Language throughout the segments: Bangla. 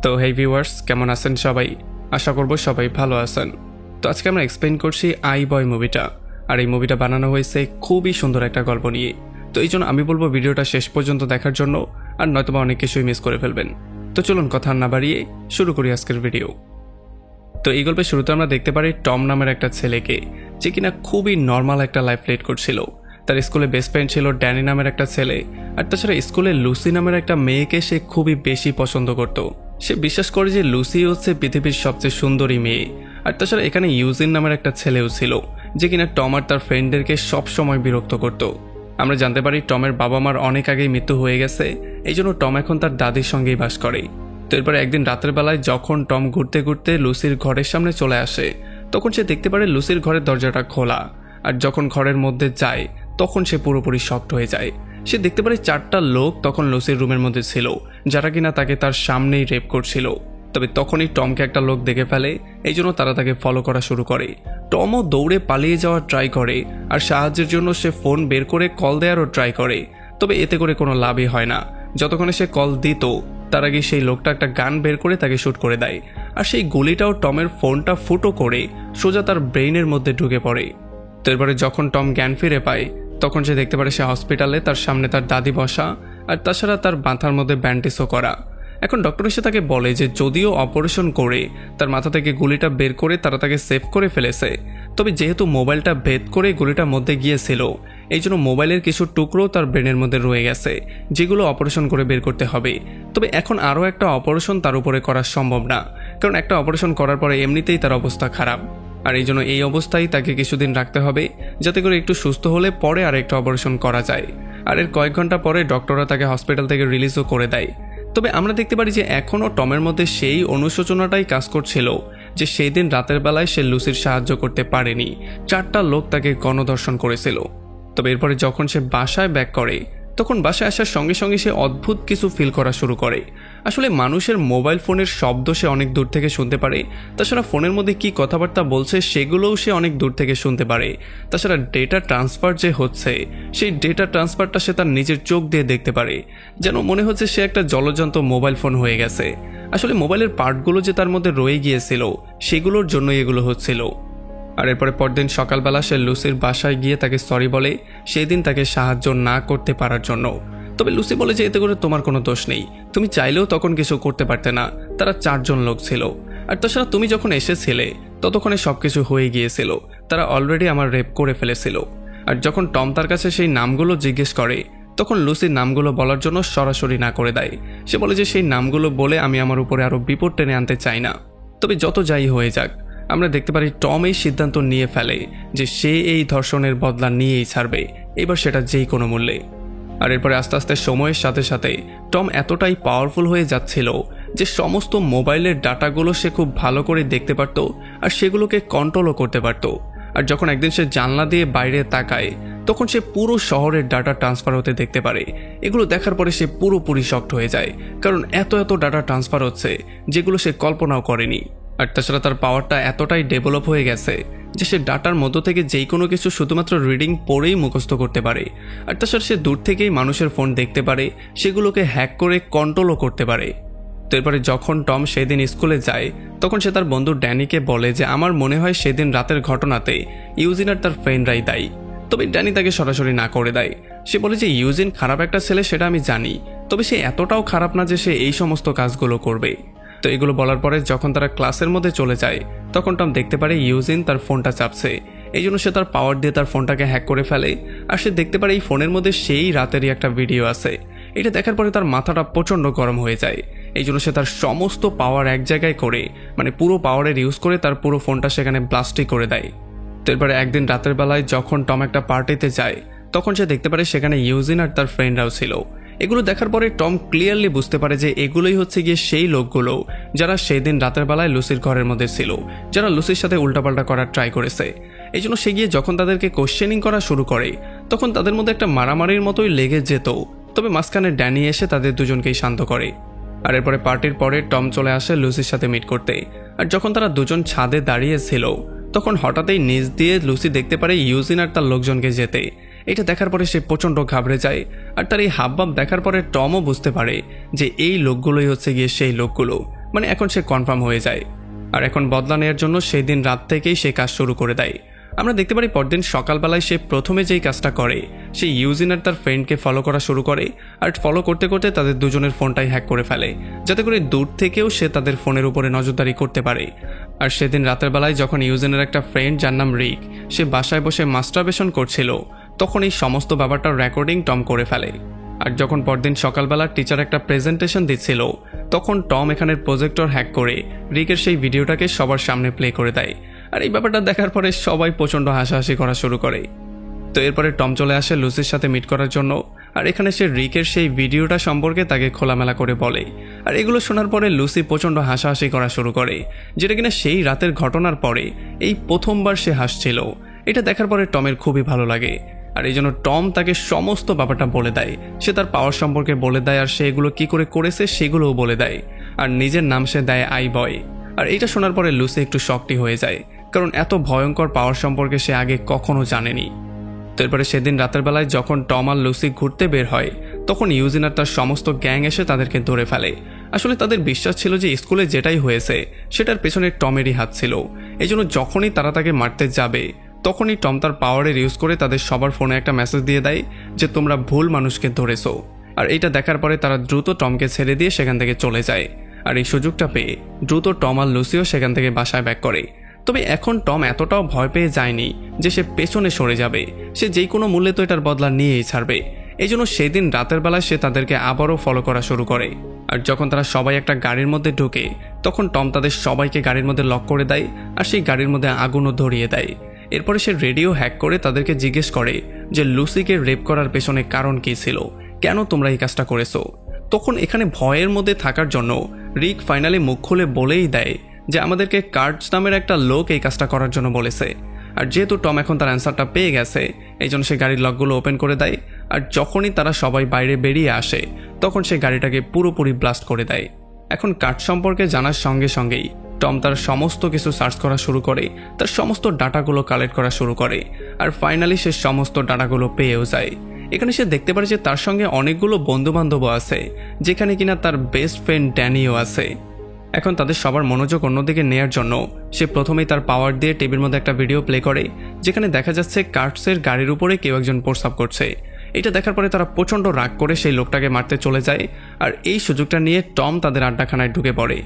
তো হেই ভিউয়ার্স, কেমন আছেন সবাই? আশা করব সবাই ভালো আছেন। তো আজকে আমরা এক্সপ্লেইন করছি আই বয় মুভিটা। আর এই মুভিটা বানানো হয়েছে খুবই সুন্দর একটা গল্প নিয়ে। তো এই জন্য আমি বলবো ভিডিওটা শেষ পর্যন্ত দেখার জন্য, আর নয়তোবা অনেক কিছুই মিস করে ফেলবেন। তো চলুন কথা না বাড়িয়ে শুরু করি আজকের ভিডিও। তো এই গল্পের শুরুতে আমরা দেখতে পারি টম নামের একটা ছেলেকে, যে কিনা খুবই নর্মাল একটা লাইফ লিড করছিল। তার স্কুলে বেস্ট ফ্রেন্ড ছিল ড্যানি নামের একটা ছেলে, আর তাছাড়া স্কুলে লুসি নামের একটা মেয়েকে সে খুবই বেশি পছন্দ করত। সে বিশ্বাস করে যে লুসি হচ্ছে পৃথিবীর সবচেয়ে সুন্দরী মেয়ে। আর তাছাড়া এখানে ইউজিন নামের একটা ছেলেও ছিল, যে কিনা টম আর তার ফ্রেন্ডদেরকে সবসময় বিরক্ত করত। আমরা জানতে পারি টমের বাবা মার অনেক আগেই মৃত্যু হয়ে গেছে, এই জন্য টম এখন তার দাদির সঙ্গেই বাস করে। তো এরপরে একদিন রাতের বেলায় যখন টম ঘুরতে ঘুরতে লুসির ঘরের সামনে চলে আসে, তখন সে দেখতে পারে লুসির ঘরের দরজাটা খোলা। আর যখন ঘরের মধ্যে যায় তখন সে পুরোপুরি শকড হয়ে যায়। সে দেখতে পারে 4টা লোক তখন লুসির রুমের মধ্যে ছিল, যারা কিনা তাকে তার সামনেই রেপ করছিল। তবে তখনই টমকে একটা লোক দেখে ফেলে, এই জন্য তারা তাকে ফলো করা শুরু করে। টমও দৌড়ে পালিয়ে যাওয়ার ট্রাই করে, আর সাহায্যের জন্য সে ফোন বের করে কল দেওয়ারও ট্রাই করে। তবে এতে করে কোনো লাভই হয় না। যতক্ষণে সে কল দিত তার আগে সেই লোকটা একটা গান বের করে তাকে শুট করে দেয়। আর সেই গুলিটাও টমের ফোনটা ফুটো করে সোজা তার ব্রেইনের মধ্যে ঢুকে পড়ে। তো এরপরে যখন টম জ্ঞান ফিরে পায়, তখন সে দেখতে পারে সে হসপিটালে, তার সামনে তার দাদি বসা, আর তাছাড়া তার মাথার মধ্যে ব্যান্ডেজও করা। এখন ডক্টর এসে তাকে বলে যে যদিও অপারেশন করে তার মাথা থেকে গুলিটা বের করে তারা তাকে সেভ করে ফেলেছে, তবে যেহেতু মোবাইলটা ভেদ করে গুলিটার মধ্যে গিয়েছিল, এই জন্য মোবাইলের কিছু টুকরো তার ব্রেনের মধ্যে রয়ে গেছে, যেগুলো অপারেশন করে বের করতে হবে। তবে এখন আরও একটা অপারেশন তার উপরে করা সম্ভব না, কারণ একটা অপারেশন করার পরে এমনিতেই তার অবস্থা খারাপ। আর এই জন্য এই অবস্থায় তাকে কিছুদিন রাখতে হবে, যাতে করে একটু সুস্থ হলে পরে আর একটা অপারেশন করা যায়। আর এর কয়েক ঘন্টা পরে ডক্টররা তাকে হসপিটাল থেকে রিলিজও করে দেয়। তবে আমরা দেখতে পারি যে এখনও টমের মধ্যে সেই অনুশোচনাটাই কাজ করছিল, যে সেই দিন রাতের বেলায় সে লুসির সাহায্য করতে পারেনি। 4টা লোক তাকে গণধর্ষণ করেছিল। তবে এরপরে যখন সে বাসায় ব্যাক করে, তখন বাসায় আসার সঙ্গে সঙ্গে সে অদ্ভুত কিছু ফিল করা শুরু করে। আসলে মানুষের মোবাইল ফোনের শব্দ সে অনেক দূর থেকে শুনতে পারে, তাছাড়া ফোনের মধ্যে কি কথাবার্তা বলছে সেগুলোও সে অনেক দূর থেকে শুনতে পারে। তাছাড়া ডেটা ট্রান্সফার যে হচ্ছে, সেই ডেটা ট্রান্সফারটা সে তার নিজের চোখ দিয়ে দেখতে পারে। যেন মনে হচ্ছে সে একটা জলযন্ত্র মোবাইল ফোন হয়ে গেছে। আসলে মোবাইলের পার্টগুলো যে তার মধ্যে রয়ে গিয়েছিল, সেগুলোর জন্যই এগুলো হচ্ছিল। আর এরপরে পরদিন সকালবেলা সে লুসির বাসায় গিয়ে তাকে সরি বলে সেই দিন তাকে সাহায্য না করতে পারার জন্য। তবে লুসি বলে যে এতে করে তোমার কোনো দোষ নেই, তুমি চাইলেও তখন কিছু করতে পারতে না, তারা 4 জন লোক ছিল। আর তাছাড়া তুমি যখন এসেছিলে ততক্ষণে সবকিছু হয়ে গিয়েছিল, তারা অলরেডি আমার রেপ করে ফেলেছিল। আর যখন টম তার কাছে সেই নামগুলো জিজ্ঞেস করে, তখন লুসির নামগুলো বলার জন্য সরাসরি না করে দেয়। সে বলে যে সেই নামগুলো বলে আমি আমার উপরে আরও বিপদ টেনে আনতে চাই না। তবে যত যাই হয়ে যাক, আমরা দেখতে পারি টম এই সিদ্ধান্ত নিয়ে ফেলে যে সে এই ধর্ষণের বদলা নিয়েই ছাড়বে, এবার সেটা যেই কোনো মূল্যে। আর এরপরে আস্তে আস্তে সময়ের সাথে সাথে টম এতটাই পাওয়ারফুল হয়ে যাচ্ছিল যে সমস্ত মোবাইলের ডাটাগুলো সে খুব ভালো করে দেখতে পারত, আর সেগুলোকে কন্ট্রোলও করতে পারত। আর যখন একদিন সে জানলা দিয়ে বাইরে তাকায়, তখন সে পুরো শহরের ডাটা ট্রান্সফার হতে দেখতে পারে। এগুলো দেখার পরে সে পুরোপুরি শকড হয়ে যায়, কারণ এত ডাটা ট্রান্সফার হচ্ছে যেগুলো সে কল্পনাও করেনি। আর তাছাড়া তার পাওয়ারটা এতটাই ডেভেলপ হয়ে গেছে যে সে ডাটার মধ্য থেকে যেই কোনো কিছু শুধুমাত্র রিডিং পড়েই মুখস্থ করতে পারে। আর তাছাড়া সে দূর থেকেই মানুষের ফোন দেখতে পারে, সেগুলোকে হ্যাক করে কন্ট্রোলও করতে পারে। তো এরপরে যখন টম সেদিন স্কুলে যায়, তখন সে তার বন্ধু ড্যানিকে বলে যে আমার মনে হয় সেদিন রাতের ঘটনাতে ইউজিন আর তার ফ্রেন্ডরাই দায়ী। তবে ড্যানি তাকে সরাসরি না করে দেয়। সে বলে যে ইউজিন খারাপ একটা ছেলে, সেটা আমি জানি, তবে সে এতটাও খারাপ না যে সে এই সমস্ত কাজগুলো করবে। তো এগুলো বলার পরে যখন তারা ক্লাসের মধ্যে চলে যায়, তখন টম দেখতে পারে ইউজিন তার ফোনটা চাপছে। এই জন্য সে তার পাওয়ার দিয়ে তার ফোনটাকে হ্যাক করে ফেলে। আর সে দেখতে পারে এই ফোনের মধ্যে সেই রাতেরই একটা ভিডিও আছে। এটা দেখার পরে তার মাথাটা প্রচণ্ড গরম হয়ে যায়। এই জন্য সে তার সমস্ত পাওয়ার এক জায়গায় করে, মানে পুরো পাওয়ারের ইউজ করে তার পুরো ফোনটা সেখানে ব্লাস্টই করে দেয়। তো এরপরে একদিন রাতের বেলায় যখন টম একটা পার্টিতে যায়, তখন সে দেখতে পারে সেখানে ইউজিন আর তার ফ্রেন্ডরাও ছিল। এগুলো দেখার পরে টম ক্লিয়ারলি বুঝতে পারে যে এগুলোই হচ্ছে গিয়ে সেই লোকগুলো যারা সেই দিন রাতের বেলায় লুসির ঘরের মধ্যে ছিল, যারা লুসির সাথে উল্টাপাল্টা করার ট্রাই করেছে। এই জন্য সে গিয়ে যখন তাদেরকে কোশ্চেনিং করা শুরু করে, তখন তাদের মধ্যে একটা মারামারির মতোই লেগে যেত। তবে মাঝখানে ড্যানি এসে তাদের দুজনকেই শান্ত করে। আর এরপরে পার্টির পরে টম চলে আসে লুসির সাথে মিট করতে। আর যখন তারা দুজন ছাদে দাঁড়িয়েছিল, তখন হঠাৎই নিচ দিয়ে লুসি দেখতে পারে ইউজিন আর তার লোকজনকে যেতে। এটা দেখার পরে সে প্রচণ্ড ঘাবড়ে যায়। আর তার এই হাবভাব দেখার পরে টমও বুঝতে পারে যে এই লোকগুলোই হচ্ছে গিয়ে সেই লোকগুলো, মানে এখন সে কনফার্ম হয়ে যায়। আর এখন বদলা নেওয়ার জন্য সেই দিন রাত থেকেই সে কাজ শুরু করে দেয়। আমরা দেখতে পারি পরদিন সকালবেলায় সে প্রথমে যেই কাজটা করে, সে ইউজিন আর তার ফ্রেন্ডকে ফলো করা শুরু করে। আর ফলো করতে করতে তাদের দুজনের ফোনটাই হ্যাক করে ফেলে, যাতে করে দূর থেকেও সে তাদের ফোনের উপরে নজরদারি করতে পারে। আর সেদিন রাতের বেলায় যখন ইউজিনের একটা ফ্রেন্ড যার নাম রিক, সে বাসায় বসে মাস্টারবেশন করছিল, তখন এই সমস্ত ব্যাপারটার রেকর্ডিং টম করে ফেলে। আর যখন পরদিন সকালবেলা টিচার একটা প্রেজেন্টেশন দিচ্ছিল, তখন টম এখানের প্রজেক্টর হ্যাক করে রিকের সেই ভিডিওটাকে সবার সামনে প্লে করে দেয়। আর এই ব্যাপারটা দেখার পরে সবাই প্রচণ্ড হাসাহাসি করা শুরু করে। তো এরপরে টম চলে আসে লুসির সাথে মিট করার জন্য। আর এখানে সে রিকের সেই ভিডিওটা সম্পর্কে তাকে খোলামেলা করে বলে। আর এগুলো শোনার পরে লুসি প্রচণ্ড হাসাহাসি করা শুরু করে, যেটা কিনা সেই রাতের ঘটনার পরে এই প্রথমবার সে হাসছিল। এটা দেখার পরে টমের খুবই ভালো লাগে। আর এই জন্য টম তাকে সমস্ত ব্যাপারটা বলে দেয়। সে তার পাওয়ার সম্পর্কে বলে দেয়, আর সে এগুলো কী করে করেছে সেগুলোও বলে দেয়। আর নিজের নাম সে দেয় আই বয়। আর এইটা শোনার পরে লুসি একটু শকটি হয়ে যায়, কারণ এত ভয়ঙ্কর পাওয়ার সম্পর্কে সে আগে কখনো জানেনি। তো এরপরে সেদিন রাতের বেলায় যখন টম আর লুসি ঘুরতে বের হয়, তখন ইউজিন আর তার সমস্ত গ্যাং এসে তাদেরকে ধরে ফেলে। আসলে তাদের বিশ্বাস ছিল যে স্কুলে যেটাই হয়েছে সেটার পেছনে টমেরই হাত ছিল। এই জন্য যখনই তারা তাকে মারতে যাবে, তখনই টম তার পাওয়ারের ইউজ করে তাদের সবার ফোনে একটা মেসেজ দিয়ে দেয় যে তোমরা ভুল মানুষকে ধরেছো। আর এইটা দেখার পরে তারা দ্রুত টমকে ছেড়ে দিয়ে সেখান থেকে চলে যায়। আর এই সুযোগটা পেয়ে দ্রুত টম আর লুসিও সেখান থেকে বাসায় ব্যাক করে। তবে এখন টম এতটাও ভয় পেয়ে যায়নি যে সে পেছনে সরে যাবে। সে যেই কোনো মূল্যে তো এটার বদলা নিয়েই ছাড়বে। এই জন্য সেদিন রাতের বেলায় সে তাদেরকে আবারও ফলো করা শুরু করে। আর যখন তারা সবাই একটা গাড়ির মধ্যে ঢুকে, তখন টম তাদের সবাইকে গাড়ির মধ্যে লক করে দেয়, আর সেই গাড়ির মধ্যে আগুনও ধরিয়ে দেয়। এরপরে সে রেডিও হ্যাক করে তাদেরকে জিজ্ঞেস করে যে লুসিকে রেপ করার পেছনে কারণ কী ছিল, কেন তোমরা এই কাজটা করেছো। তখন এখানে ভয়ের মধ্যে থাকার জন্য রিক ফাইনালি মুখ খুলে বলেই দেয় যে আমাদেরকে কার্টস নামের একটা লোক এই কাজটা করার জন্য বলেছে। আর যেহেতু টম এখন তার অ্যান্সারটা পেয়ে গেছে, এই জন্য সে গাড়ির লকগুলো ওপেন করে দেয়। আর যখনই তারা সবাই বাইরে বেরিয়ে আসে, তখন সে গাড়িটাকে পুরোপুরি ব্লাস্ট করে দেয়। এখন কার্ট সম্পর্কে জানার সঙ্গে সঙ্গেই টম তার সমস্ত কিছু সার্চ করা শুরু করে, তার সমস্ত ডাটাগুলো কালেক্ট করা শুরু করে। আর ফাইনালি সে সমস্ত ডাটাগুলো পেয়েও যায়। এখানে সে দেখতে পারে যে তার সঙ্গে অনেকগুলো বন্ধুবান্ধবও আছে, যেখানে কিনা তার বেস্ট ফ্রেন্ড ড্যানিও আছে। এখন তাদের সবার মনোযোগ অন্যদিকে নেয়ার জন্য সে প্রথমেই তার পাওয়ার দিয়ে টিভির মধ্যে একটা ভিডিও প্লে করে, যেখানে দেখা যাচ্ছে কার্টসের গাড়ির উপরে কেউ একজন প্রস্রাব করছে। এটা দেখার পরে তারা প্রচণ্ড রাগ করে সেই লোকটাকে মারতে চলে যায়। আর এই সুযোগটা নিয়ে টম তাদের আড্ডাখানায় ঢুকে পড়ে।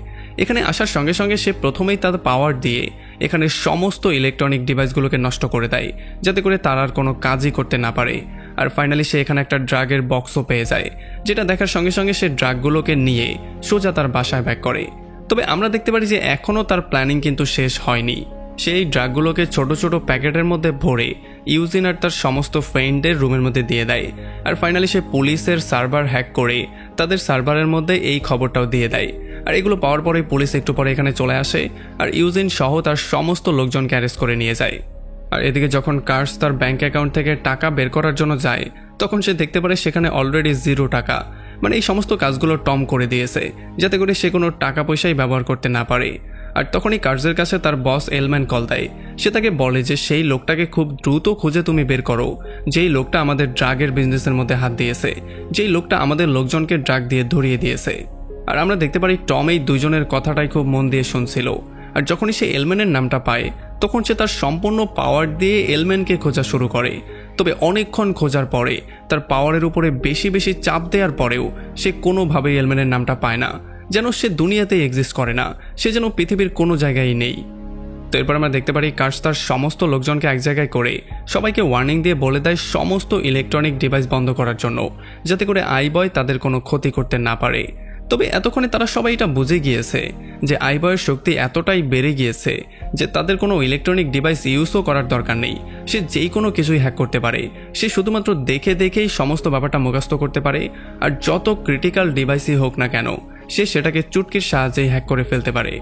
এখানে আসার সঙ্গে সঙ্গে সে প্রথমেই তার পাওয়ার দিয়ে এখানে সমস্ত ইলেকট্রনিক ডিভাইসগুলোকে নষ্ট করে দেয়, যাতে করে তারা আর কোনো কাজই করতে না পারে। আর ফাইনালি সে এখানে একটা ড্রাগের বক্সও পেয়ে যায়, যেটা দেখার সঙ্গে সঙ্গে সে ড্রাগগুলোকে নিয়ে সোজা তার বাসায় ব্যাক করে। তবে আমরা দেখতে পারি যে এখনও তার প্ল্যানিং কিন্তু শেষ হয়নি। সেই ড্রাগগুলোকে ছোট ছোট প্যাকেটের মধ্যে ভরে ইউজিন আর তার সমস্ত ফ্রেন্ডদের রুমের মধ্যে দিয়ে দেয়। আর ফাইনালি সে পুলিশের সার্ভার হ্যাক করে তাদের সার্ভারের মধ্যে এই খবরটাও দিয়ে দেয়। আর এগুলো পাওয়ার পরে পুলিশ একটু পরে এখানে চলে আসে, আর ইউজিন সহ তার সমস্ত লোকজনকে অ্যারেস্ট করে নিয়ে যায়। আর এদিকে যখন কার্স তার ব্যাংক অ্যাকাউন্ট থেকে টাকা বের করার জন্য যায়, তখন সে দেখতে পারে সেখানে অলরেডি 0 টাকা। মানে এই সমস্ত কাজগুলো টম করে দিয়েছে, যাতে করে সে কোনো টাকা পয়সাই ব্যবহার করতে না পারে। আর তখনই কার্সের কাছে তার বস এলম্যান কল দেয়। সে তাকে বলে যে সেই লোকটাকে খুব দ্রুত খুঁজে তুমি বের করো, যেই লোকটা আমাদের ড্রাগের বিজনেসের মধ্যে হাত দিয়েছে, যেই লোকটা আমাদের লোকজনকে ড্রাগ দিয়ে ধরিয়ে দিয়েছে। আর আমরা দেখতে পারি টম এই দুজনের কথাটাই খুব মন দিয়ে শুনছিল। আর যখনই সে এলম্যানের নামটা পায়, তখন সে তার সম্পূর্ণ পাওয়ার দিয়ে এলম্যানকে খোঁজা শুরু করে। তবে অনেকক্ষণ খোঁজার পরে তার পাওয়ারের উপরে বেশি বেশি চাপ দেওয়ার পরেও সে কোনোভাবেই এলম্যানের নামটা পায় না, যেন সে দুনিয়াতেই এক্সিস্ট করে না, সে যেন পৃথিবীর কোনো জায়গায় নেই। তো এরপর আমরা দেখতে পারি কার্স তার সমস্ত লোকজনকে এক জায়গায় করে সবাইকে ওয়ার্নিং দিয়ে বলে দেয় সমস্ত ইলেকট্রনিক ডিভাইস বন্ধ করার জন্য, যাতে করে আইবয় তাদের কোনো ক্ষতি করতে না পারে। তবে এতক্ষণে তারা সবাই এটা বুঝে গিয়েছে যে আইবয়ের শক্তি এতটাই বেড়ে গিয়েছে যে তাদের কোনো ইলেকট্রনিক ডিভাইস ইউজও করার দরকার নেই। সে যেই কোনো কিছুই হ্যাক করতে পারে, সে শুধুমাত্র দেখে দেখেই সমস্ত ব্যাপারটা মুখস্থ করতে পারে। আর যত ক্রিটিক্যাল ডিভাইসই হোক না কেন, সে সেটাকে চুটকির সাহায্যেই হ্যাক করে ফেলতে পারে।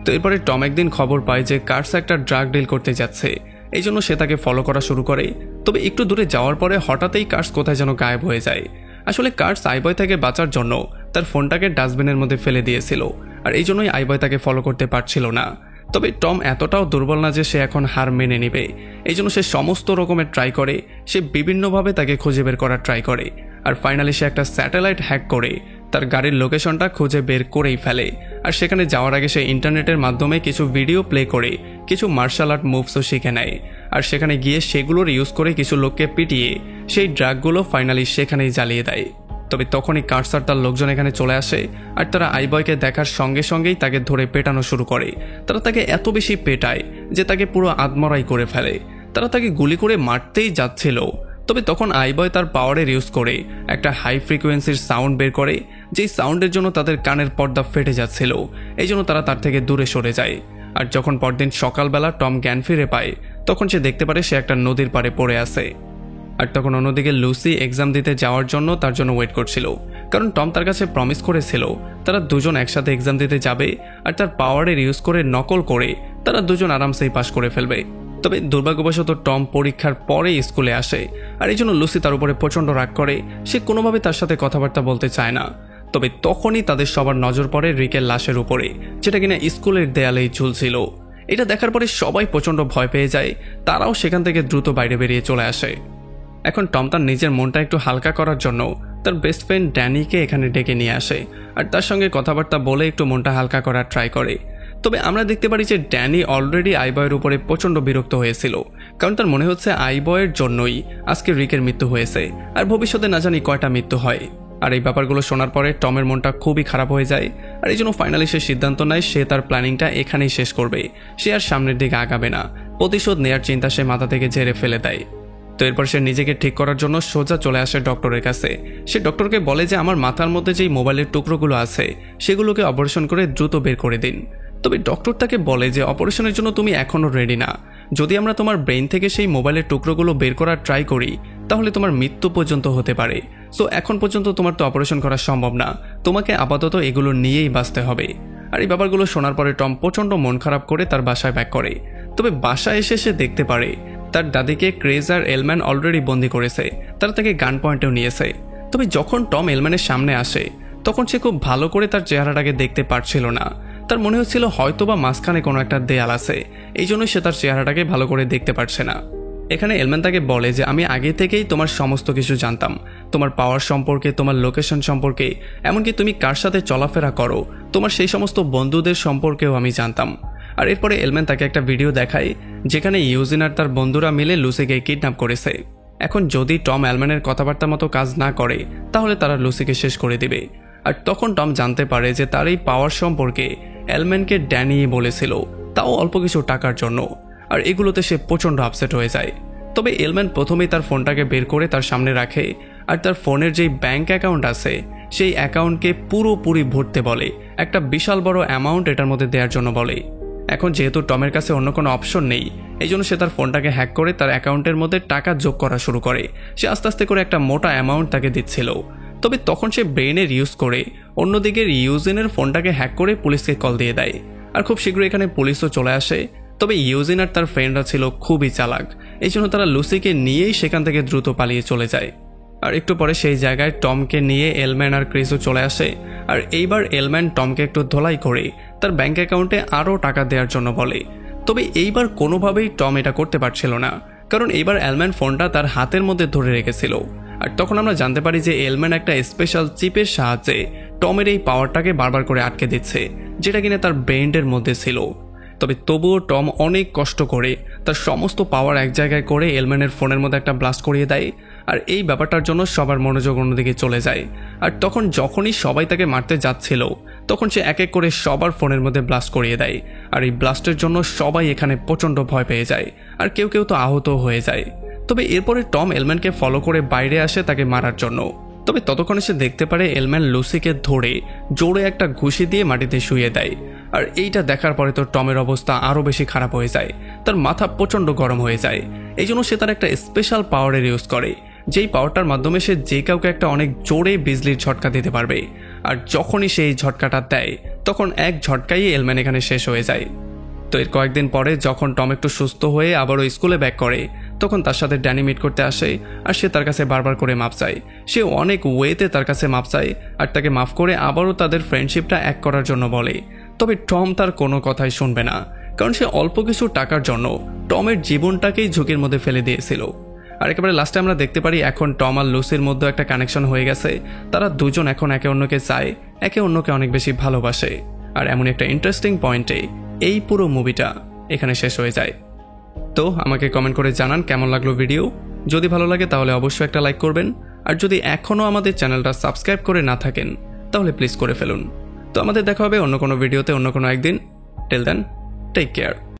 তো এরপরে টম একদিন খবর পায় যে কার্স একটা ড্রাগ ডিল করতে যাচ্ছে, এই জন্য সে তাকে ফলো করা শুরু করে। তবে একটু দূরে যাওয়ার পরে হঠাৎই কার্স কোথায় যেন গায়েব হয়ে যায়। আসলে কার্স আইবয় থেকে বাঁচার জন্য তার ফোনটাকে ডাস্টবিনের মধ্যে ফেলে দিয়েছিল, আর এই জন্যই আইবয় তাকে ফলো করতে পারছিল না। তবে টম এতটাও দুর্বল না যে সে এখন হার মেনে নেবে, এই জন্য সে সমস্ত রকমের ট্রাই করে, সে বিভিন্নভাবে তাকে খুঁজে বের করার ট্রাই করে। আর ফাইনালি সে একটা স্যাটেলাইট হ্যাক করে তার গাড়ির লোকেশনটা খুঁজে বের করেই ফেলে। আর সেখানে যাওয়ার আগে সে ইন্টারনেটের মাধ্যমে কিছু ভিডিও প্লে করে কিছু মার্শাল আর্ট মুভসও শিখে নেয়। আর সেখানে গিয়ে সেগুলোর ইউজ করে কিছু লোককে পিটিয়ে সেই ড্রাগগুলো ফাইনালি সেখানেই জ্বালিয়ে দেয়। তবে তখনই কার্সার তার লোকজন এখানে চলে আসে আর তারা আইবয়কে দেখার সঙ্গে সঙ্গেই তাকে ধরে পেটানো শুরু করে। তারা তাকে এত বেশি পেটায় যে তাকে পুরো আধমরাই করে ফেলে। তারা তাকে গুলি করে মারতেই যাচ্ছিল, তবে তখন আইবয় তার পাওয়ারের ইউজ করে একটা হাই ফ্রিকোয়েন্সির সাউন্ড বের করে, যেই সাউন্ডের জন্য তাদের কানের পর্দা ফেটে যাচ্ছিল। এই জন্য তারা তার থেকে দূরে সরে যায়। আর যখন পরদিন সকালবেলা টম জ্ঞান ফিরে পায়, তখন সে দেখতে পারে সে একটা নদীর পাড়ে পড়ে আছে। আর তখন অন্যদিকে লুসি এক্সাম দিতে যাওয়ার জন্য তার জন্য ওয়েট করছিল, কারণ টম তার কাছে প্রমিস করেছিল তারা দুজন একসাথে এক্সাম দিতে যাবে আর তার পাওয়ারের ইউজ করে নকল করে তারা দুজন আরামসেই পাশ করে ফেলবে। তবে দুর্ভাগ্যবশত টম পরীক্ষার পরে স্কুলে আসে, আর এই জন্য লুসি তার উপরে প্রচণ্ড রাগ করে। সে কোনোভাবে তার সাথে কথাবার্তা বলতে চায় না। তবে তখনই তাদের সবার নজর পড়ে রিকের লাশের উপরে, যেটা কিনা স্কুলের দেয়ালেই ঝুলছিল। এটা দেখার পরে সবাই প্রচণ্ড ভয় পেয়ে যায়। তারাও সেখান থেকে দ্রুত বাইরে বেরিয়ে চলে আসে। এখন টম তার নিজের মনটা একটু হালকা করার জন্য তার বেস্ট ফ্রেন্ড ড্যানিকে এখানে ডেকে নিয়ে আসে আর তার সঙ্গে কথাবার্তা বলে একটু মনটা হালকা করার ট্রাই করে। তবে আমরা দেখতে পারি যে ড্যানি অলরেডি আইবয়ের উপরে প্রচণ্ড বিরক্ত হয়েছিল, কারণ তার মনে হচ্ছে আইবয়ের জন্যই আজকে রিকের মৃত্যু হয়েছে, আর ভবিষ্যতে না জানি কয়টা মৃত্যু হয়। আর এই ব্যাপারগুলো শোনার পরে টমের মনটা খুবই খারাপ হয়ে যায়। আর এই জন্য ফাইনালি সে সিদ্ধান্ত নেয় সে তার প্ল্যানিংটা এখানেই শেষ করবে। সে আর সামনের দিকে আগাবে না। প্রতিশোধ নেয়ার চিন্তা সে মাথা থেকে ঝেড়ে ফেলে দেয়। তো এরপর সে নিজেকে ঠিক করার জন্য সোজা চলে আসে ডক্টরের কাছে। সে ডক্টরকে বলে যে আমার মাথার মধ্যে যেই মোবাইলের টুকরোগুলো আছে সেগুলোকে অপারেশন করে দ্রুত বের করে দিন। তবে ডক্টর তাকে বলে যে অপারেশনের জন্য তুমি এখনও রেডি না। যদি আমরা তোমার ব্রেন থেকে সেই মোবাইলের টুকরোগুলো বের করার ট্রাই করি তাহলে তোমার মৃত্যু পর্যন্ত হতে পারে। সো এখন পর্যন্ত তোমার তো অপারেশন করা সম্ভব না, তোমাকে আপাতত এগুলো নিয়েই বাঁচতে হবে। আর এই ব্যাপারগুলো শোনার পরে টম প্রচণ্ড মন খারাপ করে তার বাসায় ব্যাক করে। তবে বাসায় এসে সে দেখতে পারে তার দাদিকে ক্রেজ আর এলম্যান অলরেডি বন্দি করেছে। তারা তাকে গান পয়েন্টেও নিয়েছে। তবে যখন টম এলম্যানের সামনে আসে তখন সে খুব ভালো করে তার চেহারাটাকে দেখতে পারছিল না। তার মনে হচ্ছিল হয়তোবা মাঝখানে কোনো একটা দেয়াল আছে, এই জন্য সে তার চেহারাটাকে ভালো করে দেখতে পারছে না। এখানে এলম্যান তাকে বলে যে আমি আগে থেকেই তোমার সমস্ত কিছু জানতাম, তোমার পাওয়ার সম্পর্কে, তোমার লোকেশন সম্পর্কে, এমনকি তুমি কার সাথে চলাফেরা করো, তোমার সেই সমস্ত বন্ধুদের সম্পর্কেও আমি জানতাম। আর এরপরে এলম্যান তাকে একটা ভিডিও দেখায় যেখানে ইউজিন আর তার বন্ধুরা মিলে লুসিকে কিডন্যাপ করেছে। এখন যদি টম এলম্যানের কথাবার্তার মতো কাজ না করে তাহলে তারা লুসিকে শেষ করে দিবে। আর তখন টম জানতে পারে যে তার এই পাওয়ার সম্পর্কে এলম্যানকে ড্যানি বলেছিল, তাও অল্প কিছু টাকার জন্য। আর এগুলোতে সে প্রচণ্ড আপসেট হয়ে যায়। তবে এলম্যান প্রথমেই তার ফোনটাকে বের করে তার সামনে রাখে আর তার ফোনের যেই ব্যাংক অ্যাকাউন্ট আছে সেই অ্যাকাউন্টকে পুরোপুরি ভরতে বলে, একটা বিশাল বড় অ্যামাউন্ট এটার মধ্যে দেওয়ার জন্য বলে। এখন যেহেতু টমের কাছে অন্য কোনো অপশন নেই, এই জন্য সে তার ফোনটাকে হ্যাক করে তার অ্যাকাউন্টের মধ্যে টাকা যোগ করা শুরু করে। সে আস্তে আস্তে করে একটা মোটা অ্যামাউন্ট তাকে দিচ্ছিল। তবে তখন সে ব্রেনের ইউজ করে অন্যদিকের ইউজিনের ফোনটাকে হ্যাক করে পুলিশকে কল দিয়ে দেয়। আর খুব শীঘ্রই এখানে পুলিশও চলে আসে। তবে ইউজিন আর তার ফ্রেন্ডরা ছিল খুবই চালাক, এই জন্য তারা লুসিকে নিয়েই সেখান থেকে দ্রুত পালিয়ে চলে যায়। আর একটু পরে সেই জায়গায় টমকে নিয়ে এলম্যান আর ক্রিসও চলে আসে। আর এইবার এলম্যান টমকে একটু ধোলাই করে তার ব্যাংক অ্যাকাউন্টে আরও টাকা দেওয়ার জন্য বলে। তবে এইবার কোনোভাবেই টম এটা করতে পারছিল না, কারণ এইবার এলম্যান ফোনটা তার হাতের মধ্যে ধরে রেখেছিল। আর তখন আমরা জানতে পারি যে এলম্যান একটা স্পেশাল চিপের সাহায্যে টমের এই পাওয়ারটাকে বারবার করে আটকে দিচ্ছে, যেটা কিনা তার ব্রেনের মধ্যে ছিল। তবে তবুও টম অনেক কষ্ট করে তার সমস্ত পাওয়ার এক জায়গায় করে এলম্যানের ফোনের মধ্যে একটা ব্লাস্ট করিয়ে দেয়। আর এই ব্যাপারটার জন্য সবার মনোযোগ অন্যদিকে চলে যায়। আর তখন যখনই সবাই তাকে মারতে যাচ্ছিল তখন সে এক এক করে সবার ফোনের মধ্যে ব্লাস্ট করিয়ে দেয়। আর এই ব্লাস্টের জন্য সবাই এখানে প্রচণ্ড ভয় পেয়ে যায়, আর কেউ কেউ তো আহত হয়ে যায়। তবে এরপরে টম এলম্যানকে ফলো করে বাইরে আসে তাকে মারার জন্য। তবে ততক্ষণে সে দেখতে পারে এলম্যান লুসিকে ধরে জোরে একটা ঘুষি দিয়ে মাটিতে শুইয়ে দেয়। আর এইটা দেখার পরে তো টমের অবস্থা আরও বেশি খারাপ হয়ে যায়, তার মাথা প্রচণ্ড গরম হয়ে যায়। এই জন্য সে তার একটা স্পেশাল পাওয়ারের ইউজ করে, যেই পাওয়ারটার মাধ্যমে সে যে কাউকে একটা অনেক জোরে বিজলির ঝটকা দিতে পারবে। আর যখনই সে এই ঝটকাটা দেয় তখন এক ঝটকাই এলম্যান এখানে শেষ হয়ে যায়। তো এর কয়েকদিন পরে যখন টম একটু সুস্থ হয়ে আবারও স্কুলে ব্যাক করে তখন তার সাথে ড্যানি মিট করতে আসে। আর সে তার কাছে বারবার করে মাপ চায়, সে অনেক ওয়েতে তার কাছে মাপ চায় আর তাকে মাফ করে আবারও তাদের ফ্রেন্ডশিপটা এক করার জন্য বলে। তবে টম তার কোনো কথাই শুনবে না, কারণ সে অল্প কিছু টাকার জন্য টমের জীবনটাকেই ঝুঁকির মধ্যে ফেলে দিয়েছিল। আর একেবারে লাস্টে আমরা দেখতে পারি এখন টম আর লুসির মধ্যে একটা কানেকশন হয়ে গেছে। তারা দুজন এখন একে অন্যকে চায়, একে অন্যকে অনেক বেশি ভালোবাসে। আর এমন একটা ইন্টারেস্টিং পয়েন্টে এই পুরো মুভিটা এখানে শেষ হয়ে যায়। তো আমাকে কমেন্ট করে জানান কেমন লাগলো ভিডিও। যদি ভালো লাগে তাহলে অবশ্যই একটা লাইক করবেন। আর যদি এখনও আমাদের চ্যানেলটা সাবস্ক্রাইব করে না থাকেন তাহলে প্লিজ করে ফেলুন। তো আমাদের দেখা হবে অন্য কোনো ভিডিওতে অন্য কোনো একদিন। Till then, take care.